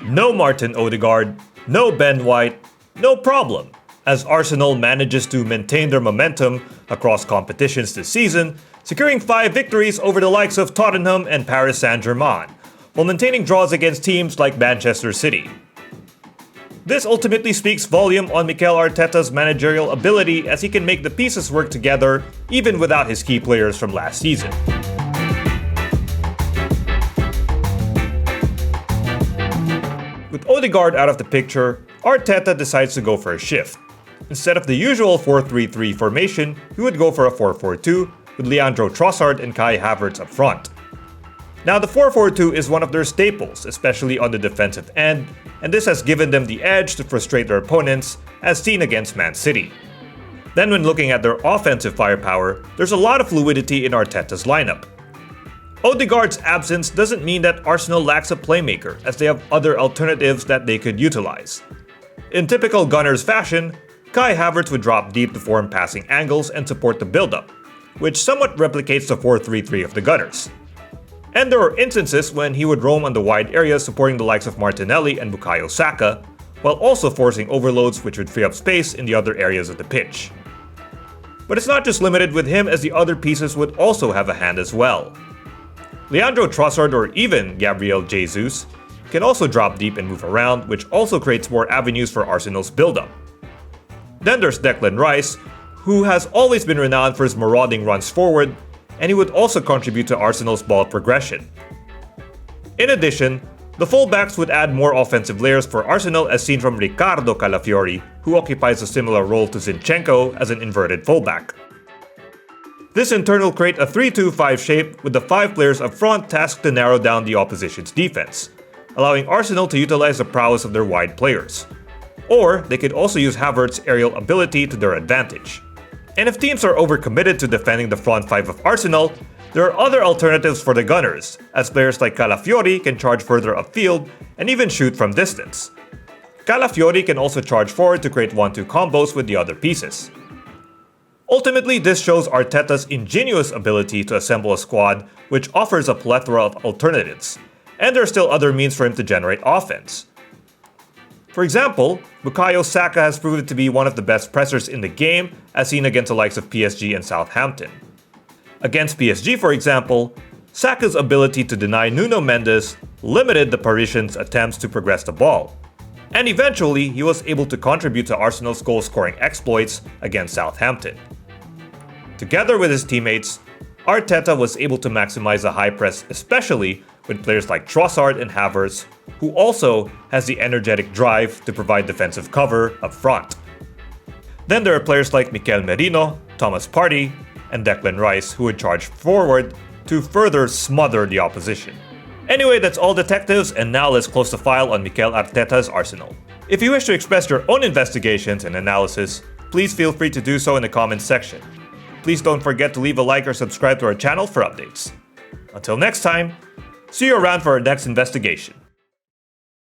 No Martin Odegaard, no Ben White, no problem, as Arsenal manages to maintain their momentum across competitions this season, securing 5 victories over the likes of Tottenham and Paris Saint-Germain, while maintaining draws against teams like Manchester City. This ultimately speaks volume on Mikel Arteta's managerial ability, as he can make the pieces work together even without his key players from last season. With Ødegaard out of the picture, Arteta decides to go for a shift. Instead of the usual 4-3-3 formation, he would go for a 4-4-2 with Leandro Trossard and Kai Havertz up front. Now, the 4-4-2 is one of their staples, especially on the defensive end, and this has given them the edge to frustrate their opponents, as seen against Man City. Then when looking at their offensive firepower, there's a lot of fluidity in Arteta's lineup. Ødegaard's absence doesn't mean that Arsenal lacks a playmaker, as they have other alternatives that they could utilize. In typical Gunners fashion, Kai Havertz would drop deep to form passing angles and support the build-up, which somewhat replicates the 4-3-3 of the Gunners. And there are instances when he would roam on the wide areas supporting the likes of Martinelli and Makaio Saka, while also forcing overloads which would free up space in the other areas of the pitch. But it's not just limited with him, as the other pieces would also have a hand as well. Leandro Trossard or even Gabriel Jesus can also drop deep and move around, which also creates more avenues for Arsenal's build-up. Then there's Declan Rice, who has always been renowned for his marauding runs forward, and he would also contribute to Arsenal's ball progression. In addition, the fullbacks would add more offensive layers for Arsenal, as seen from Riccardo Calafiori, who occupies a similar role to Zinchenko as an inverted fullback. This in turn will create a 3-2-5 shape with the 5 players up front tasked to narrow down the opposition's defense, allowing Arsenal to utilize the prowess of their wide players. Or they could also use Havertz's aerial ability to their advantage. And if teams are overcommitted to defending the front 5 of Arsenal, there are other alternatives for the Gunners, as players like Calafiori can charge further upfield and even shoot from distance. Calafiori can also charge forward to create 1-2 combos with the other pieces. Ultimately, this shows Arteta's ingenious ability to assemble a squad which offers a plethora of alternatives, and there are still other means for him to generate offense. For example, Bukayo Saka has proven to be one of the best pressers in the game, as seen against the likes of PSG and Southampton. Against PSG, for example, Saka's ability to deny Nuno Mendes limited the Parisians' attempts to progress the ball, and eventually he was able to contribute to Arsenal's goal-scoring exploits against Southampton. Together with his teammates, Arteta was able to maximize the high press, especially with players like Trossard and Havertz, who also has the energetic drive to provide defensive cover up front. Then there are players like Mikel Merino, Thomas Partey, and Declan Rice, who would charge forward to further smother the opposition. Anyway, that's all detectives, and now let's close the file on Mikel Arteta's Arsenal. If you wish to express your own investigations and analysis, please feel free to do so in the comments section. Please don't forget to leave a like or subscribe to our channel for updates. Until next time, see you around for our next investigation.